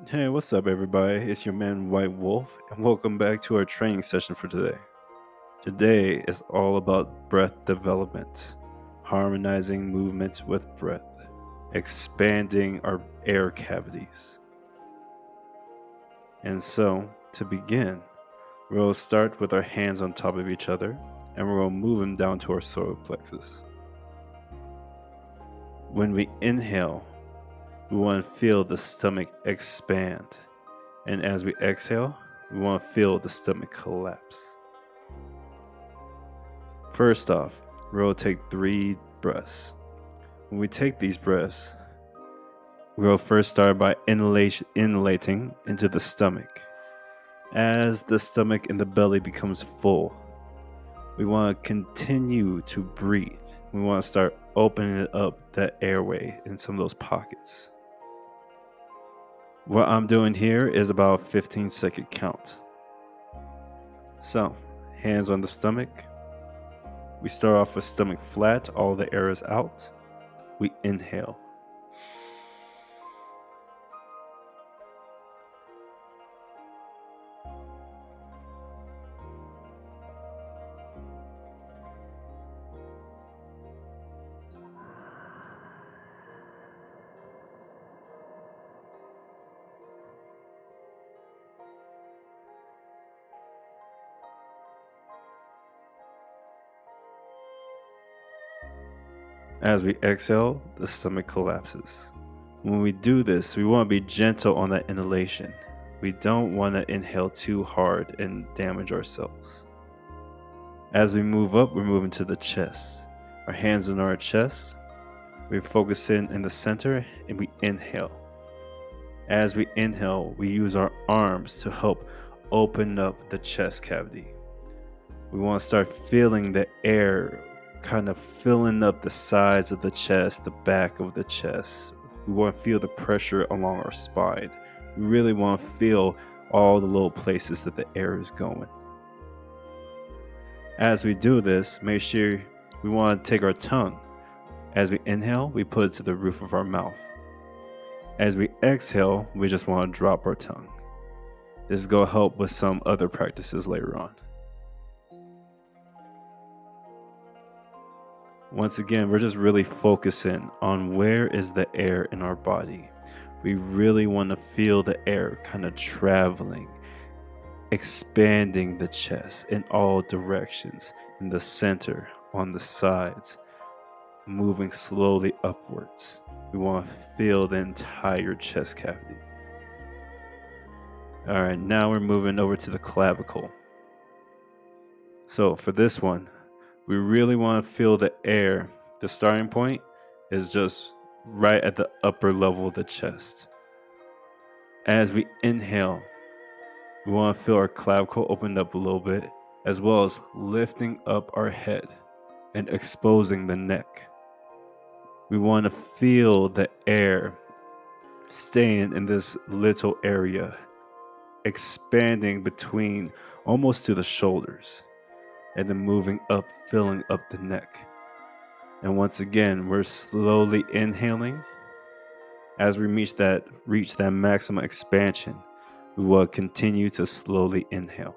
Hey, what's up, everybody? It's your man, White Wolf, and welcome back to our training session for today. Today is all about breath development, harmonizing movements with breath, expanding our air cavities. And so, to begin, we'll start with our hands on top of each other, and we're going to move them down to our solar plexus. When we inhale, we want to feel the stomach expand. And as we exhale, we want to feel the stomach collapse. First off, we'll take 3 breaths. When we take these breaths, we'll first start by inhalating into the stomach. As the stomach and the belly becomes full, we want to continue to breathe. We want to start opening up that airway in some of those pockets. What I'm doing here is about a 15-second count. So, hands on the stomach. We start off with stomach flat, all the air is out. We inhale. As we exhale, the stomach collapses. When we do this, we want to be gentle on that inhalation. We don't want to inhale too hard and damage ourselves. As we move up, we're moving to the chest. Our hands on our chest. We focus in the center and we inhale. As we inhale, we use our arms to help open up the chest cavity. We want to start feeling the air kind of filling up the sides of the chest, the back of the chest. We want to feel the pressure along our spine. We really want to feel all the little places that the air is going. As we do this, make sure we want to take our tongue. As we inhale, we put it to the roof of our mouth. As we exhale, we just want to drop our tongue. This is going to help with some other practices later on. Once again, we're just really focusing on where is the air in our body. We really want to feel the air kind of traveling, expanding the chest in all directions, in the center, on the sides, moving slowly upwards. We want to feel the entire chest cavity. All right, now we're moving over to the clavicle. So for this one, we really want to feel the air. The starting point is just right at the upper level of the chest. As we inhale, we want to feel our clavicle open up a little bit, as well as lifting up our head and exposing the neck. We want to feel the air staying in this little area, expanding between almost to the shoulders, and then moving up, filling up the neck. And once again, we're slowly inhaling. As we reach that maximum expansion, we will continue to slowly inhale.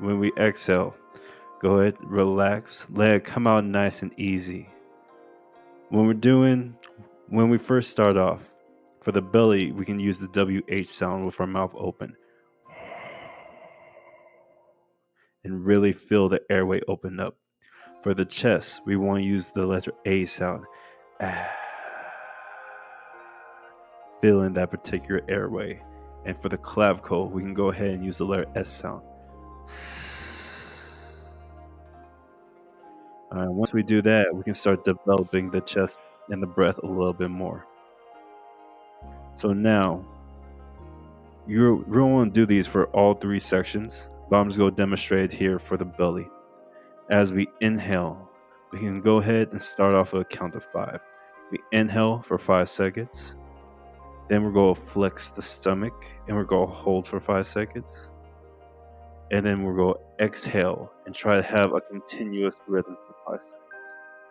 When we exhale, go ahead, relax, let it come out nice and easy. When we first start off, for the belly, we can use the WH sound with our mouth open. And really feel the airway open up. For the chest, we want to use the letter A sound. Feeling that particular airway. And for the clavicle, we can go ahead and use the letter S sound. Once we do that, we can start developing the chest and the breath a little bit more. So now, you're going to do these for all 3 sections, but I'm just going to demonstrate here for the belly. As we inhale, we can go ahead and start off with a count of 5. We inhale for 5 seconds. Then we're going to flex the stomach and we're going to hold for 5 seconds. And then we're going to exhale and try to have a continuous rhythm for 5 seconds.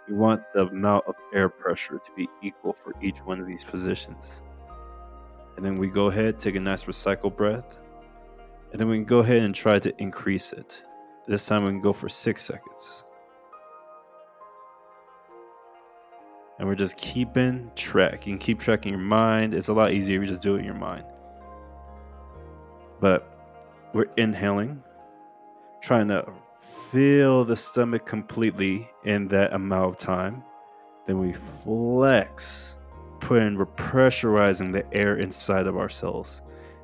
We want the amount of air pressure to be equal for each one of these positions. And then we go ahead, take a nice recycle breath. And then we can go ahead and try to increase it. This time we can go for 6 seconds. And we're just keeping track. You can keep track in your mind. It's a lot easier if you just do it in your mind. But we're inhaling, trying to fill the stomach completely in that amount of time. Then we flex, we're pressurizing the air inside of ourselves.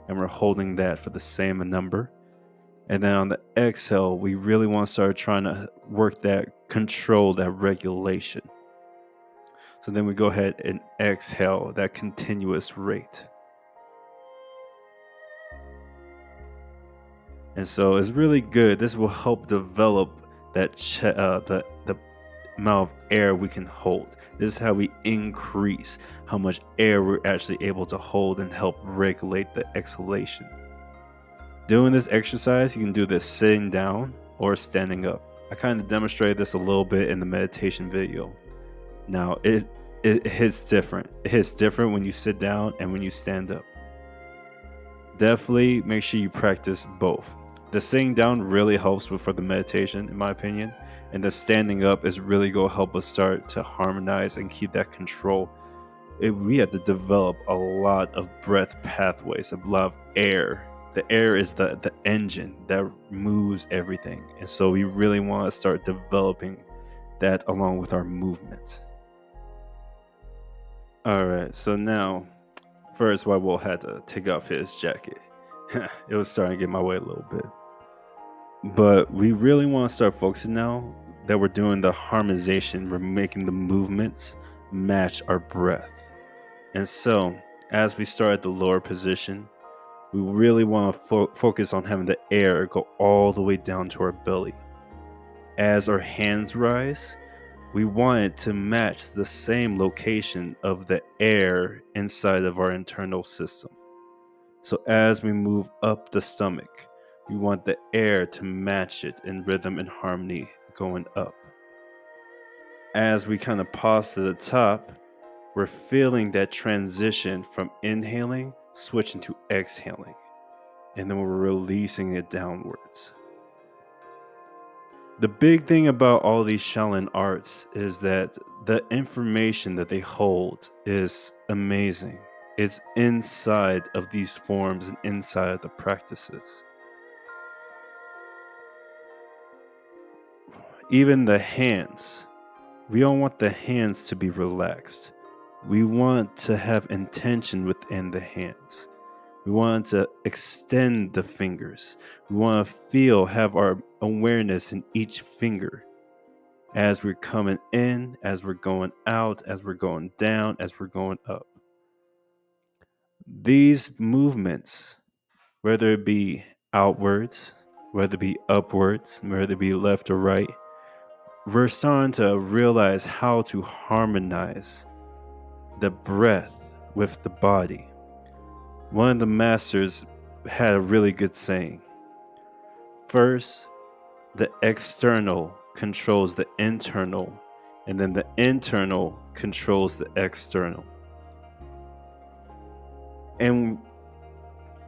And we're holding that for the same number. And then on the exhale, we really want to start trying to work that control, that regulation. So then we go ahead and exhale that continuous rate. And so it's really good. This will help develop that the amount of air we can hold. This is how we increase how much air we're actually able to hold and help regulate the exhalation. Doing this exercise, you can do this sitting down or standing up. I kind of demonstrated this a little bit in the meditation video. Now, it hits different. It hits different when you sit down and when you stand up. Definitely make sure you practice both. The sitting down really helps for the meditation, in my opinion, and the standing up is really going to help us start to harmonize and keep that control. We have to develop a lot of breath pathways, a lot of air. The air is the engine that moves everything, and so we really want to start developing that along with our movement. All right, so now, first, Will had to take off his jacket. It was starting to get my way a little bit. But we really want to start focusing now that we're doing the harmonization. We're making the movements match our breath. And so, as we start at the lower position, we really want to focus on having the air go all the way down to our belly. As our hands rise, we want it to match the same location of the air inside of our internal system. So as we move up the stomach, we want the air to match it in rhythm and harmony going up. As we kind of pause to the top, we're feeling that transition from inhaling, switching to exhaling. And then we're releasing it downwards. The big thing about all these Shaolin arts is that the information that they hold is amazing. It's inside of these forms and inside of the practices. Even the hands. We don't want the hands to be relaxed. We want to have intention within the hands. We want to extend the fingers. We want to have our awareness in each finger as we're coming in, as we're going out, as we're going down, as we're going up. These movements, whether it be outwards, whether it be upwards, whether it be left or right, we're starting to realize how to harmonize the breath with the body. One of the masters had a really good saying. First, the external controls the internal, and then the internal controls the external. And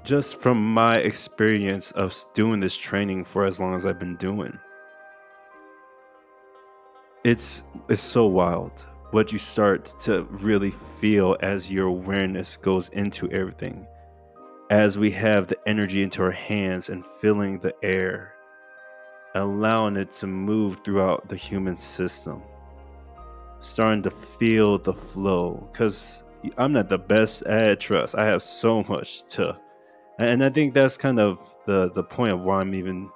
just from my experience of doing this training for as long as I've been doing, it's so wild what you start to really feel as your awareness goes into everything. As we have the energy into our hands and filling the air, allowing it to move throughout the human system, starting to feel the flow. Because I'm not the best at trust. I have so much and I think that's kind of the point of why I'm even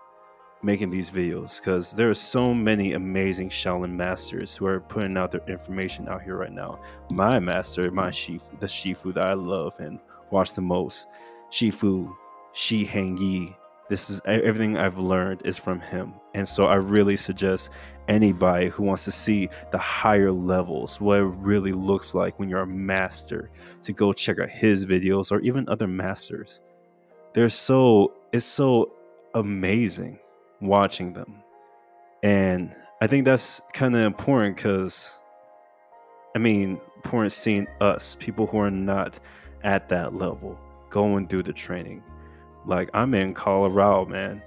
making these videos, because there are so many amazing Shaolin masters who are putting out their information out here right now. My master, the Shifu that I love and watch the most, Shifu Shi Heng Yi. This is everything I've learned is from him. And so I really suggest anybody who wants to see the higher levels, what it really looks like when you're a master, to go check out his videos or even other masters. It's so amazing watching them. And I think that's kind of important because, important seeing us, people who are not at that level, going through the training. Like I'm in Colorado, man,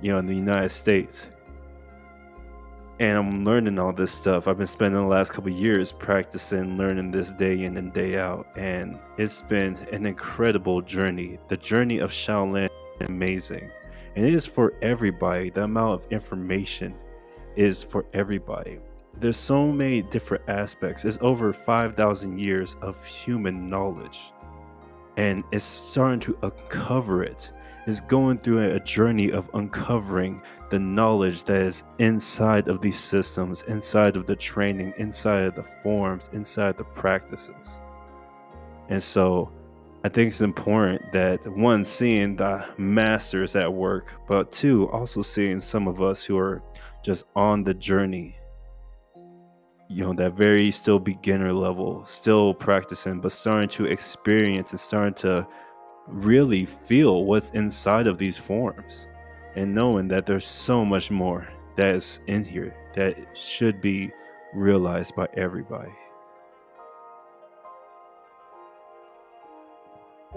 in the United States. And I'm learning all this stuff. I've been spending the last couple of years practicing, learning this day in and day out. And it's been an incredible journey. The journey of Shaolin is amazing. And it is for everybody. The amount of information is for everybody. There's so many different aspects. It's over 5,000 years of human knowledge. And it's starting to uncover it. It's going through a journey of uncovering the knowledge that is inside of these systems, inside of the training, inside of the forms, inside the practices. And so I think it's important that one, seeing the masters at work, but two, also seeing some of us who are just on the journey, that very still beginner level, still practicing, but starting to experience and starting to really feel what's inside of these forms, and knowing that there's so much more that is in here that should be realized by everybody.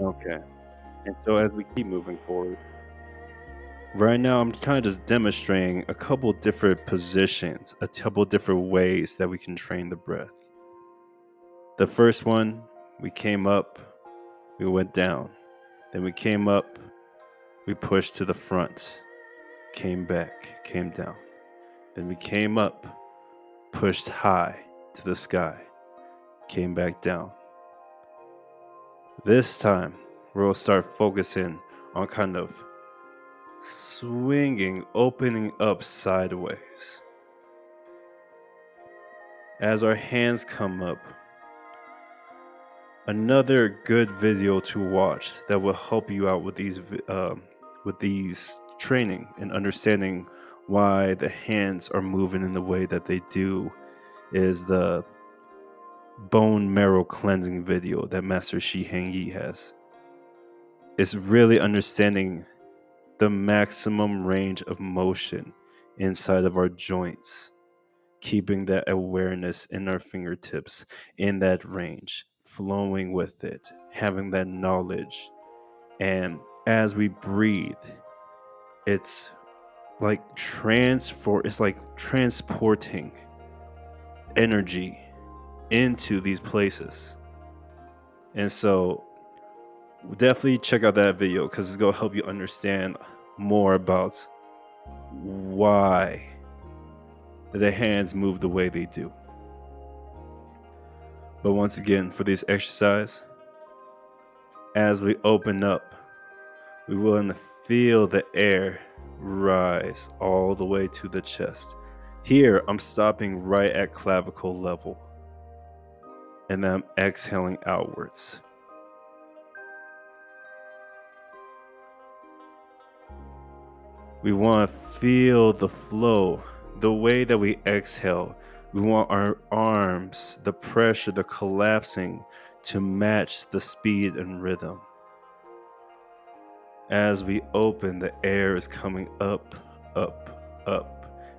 Okay. And so as we keep moving forward, right now I'm kind of just demonstrating a couple different positions, a couple different ways that we can train the breath. The first one, we came up, we went down. Then we came up, we pushed to the front, came back, came down. Then we came up, pushed high to the sky, came back down. This time, we'll start focusing on kind of swinging, opening up sideways. As our hands come up, another good video to watch that will help you out with these training and understanding why the hands are moving in the way that they do is the bone marrow cleansing video that Master Shi Heng Yi has. It's really understanding the maximum range of motion inside of our joints, keeping that awareness in our fingertips in that range, flowing with it, having that knowledge. And as we breathe, it's like it's like transporting energy into these places. And so definitely check out that video because it's going to help you understand more about why the hands move the way they do. But once again, for this exercise, as we open up, we will feel the air rise all the way to the chest. Here, I'm stopping right at clavicle level, and then I'm exhaling outwards. We want to feel the flow, the way that we exhale. We want our arms, the pressure, the collapsing to match the speed and rhythm. As we open, the air is coming up, up, up.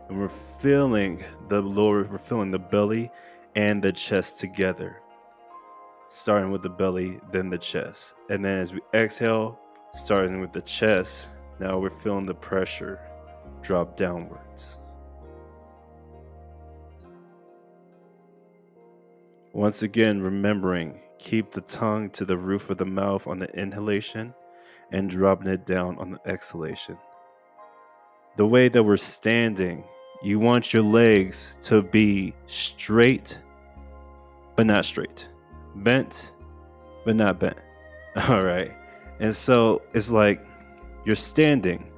And we're feeling we're feeling the belly and the chest together. Starting with the belly, then the chest. And then as we exhale, starting with the chest, now we're feeling the pressure drop downwards. Once again, remembering, keep the tongue to the roof of the mouth on the inhalation and dropping it down on the exhalation. The way that we're standing, you want your legs to be straight, but not straight. Bent, but not bent. All right. And so it's like you're standing.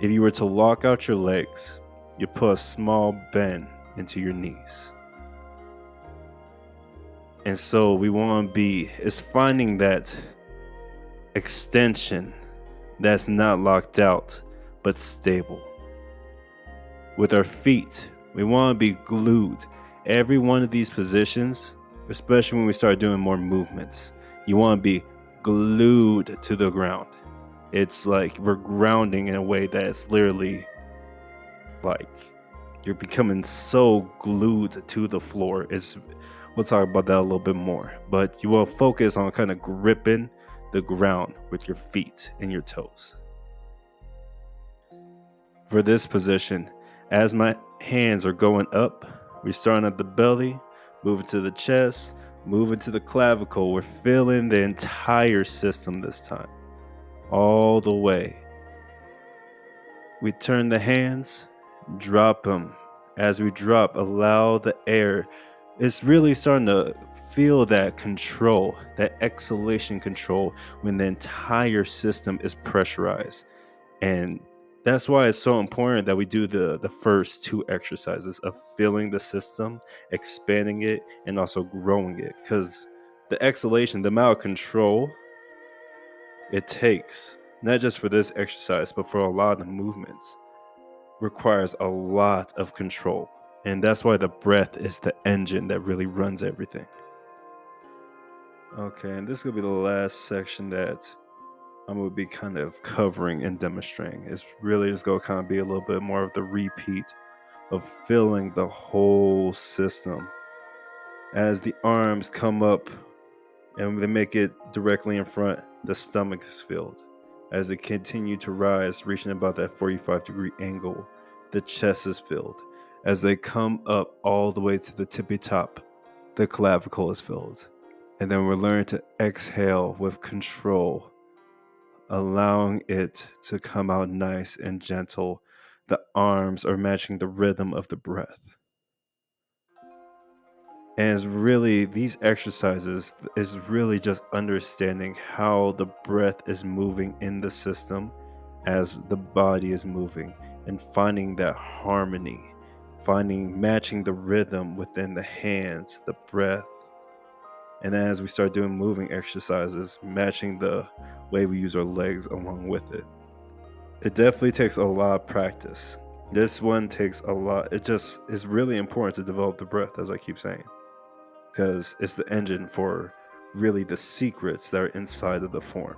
If you were to lock out your legs, you put a small bend into your knees. And so we want to is finding that extension that's not locked out, but stable. With our feet, we want to be glued. Every one of these positions, especially when we start doing more movements, you want to be glued to the ground. It's like we're grounding in a way that's literally like you're becoming so glued to the floor. We'll talk about that a little bit more. But you want to focus on kind of gripping the ground with your feet and your toes. For this position, as my hands are going up, we're starting at the belly, moving to the chest, moving to the clavicle. We're feeling the entire system this time, all the way. We turn the hands, drop them. As we drop, allow the air. It's really starting to feel that control, that exhalation control when the entire system is pressurized. And that's why it's so important that we do the first two exercises of filling the system, expanding it, and also growing it. Because the exhalation, the amount of control it takes, not just for this exercise, but for a lot of the movements, requires a lot of control. And that's why the breath is the engine that really runs everything. Okay, and this is going to be the last section that I'm going to be kind of covering and demonstrating. It's really just going to kind of be a little bit more of the repeat of filling the whole system. As the arms come up and they make it directly in front, the stomach is filled. As they continue to rise, reaching about that 45-degree angle, the chest is filled. As they come up all the way to the tippy top, the clavicle is filled. And then we're learning to exhale with control, allowing it to come out nice and gentle. The arms are matching the rhythm of the breath. And it's really, these exercises is really just understanding how the breath is moving in the system as the body is moving, and finding that harmony, matching the rhythm within the hands, the breath. And then as we start doing moving exercises, matching the way we use our legs along with it. It definitely takes a lot of practice. This one takes a lot. It just is really important to develop the breath, as I keep saying, because it's the engine for really the secrets that are inside of the form.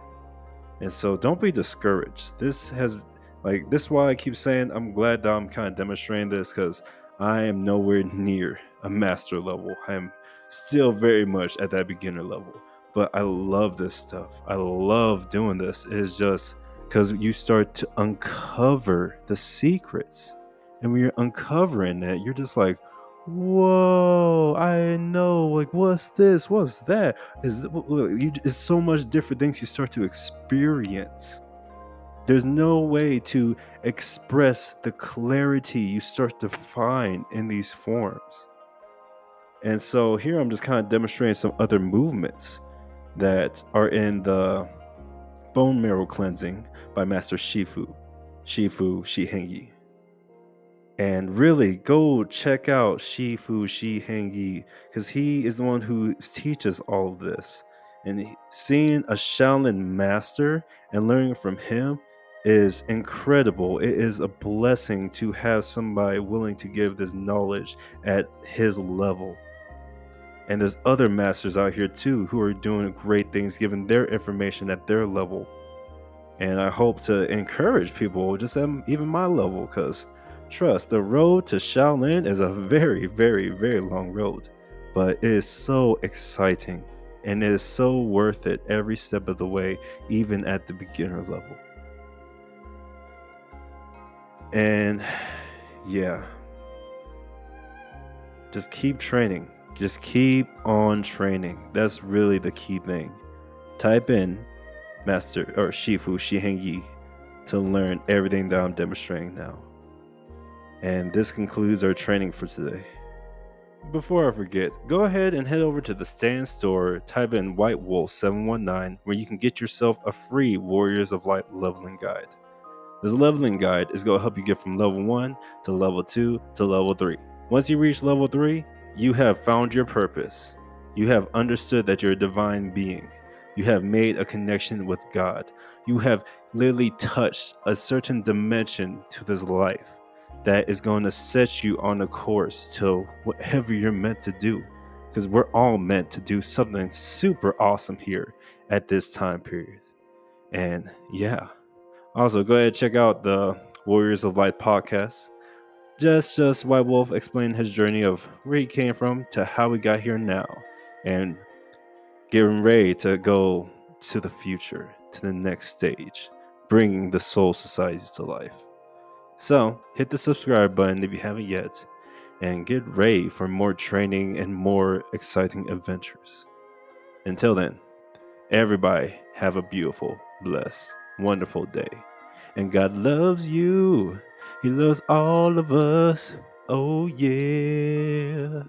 And so don't be discouraged. This is why I keep saying I'm glad that I'm kind of demonstrating this, because I am nowhere near a master level. I am still very much at that beginner level. But I love this stuff. I love doing this. It's just because you start to uncover the secrets. And when you're uncovering it, you're just like, whoa, I know, like, what's this, what's that, it's so much different things you start to experience. There's no way to express the clarity you start to find in these forms. And so here I'm just kind of demonstrating some other movements that are in the bone marrow cleansing by Master Shifu Shihengi. And really, go check out Shifu Shihengi, because he is the one who teaches all of this. And seeing a Shaolin master and learning from him is incredible. It is a blessing to have somebody willing to give this knowledge at his level. And there's other masters out here too who are doing great things, giving their information at their level. And I hope to encourage people just at even my level, because trust, the road to Shaolin is a very, very, very long road, but it is so exciting and it is so worth it every step of the way, even at the beginner level. And yeah, just keep training. Just keep on training. That's really the key thing. Type in Master or Shifu Shihengi to learn everything that I'm demonstrating now. And this concludes our training for today. Before I forget, go ahead and head over to the Stand store, type in White Wolf 719, where you can get yourself a free Warriors of Light leveling guide. This leveling guide is going to help you get from level 1 to level 2 to level 3. Once you reach level 3, you have found your purpose. You have understood that you're a divine being. You have made a connection with God. You have literally touched a certain dimension to this life that is going to set you on a course to whatever you're meant to do. Because we're all meant to do something super awesome here at this time period. And yeah. Also, go ahead and check out the Warriors of Light podcast. Just White Wolf explained his journey of where he came from to how we got here now, and getting ready to go to the future, to the next stage, bringing the Soul Society to life. So hit the subscribe button if you haven't yet, and get ready for more training and more exciting adventures. Until then, everybody have a beautiful, blessed, wonderful day. And God loves you. He loves all of us. Oh, yeah.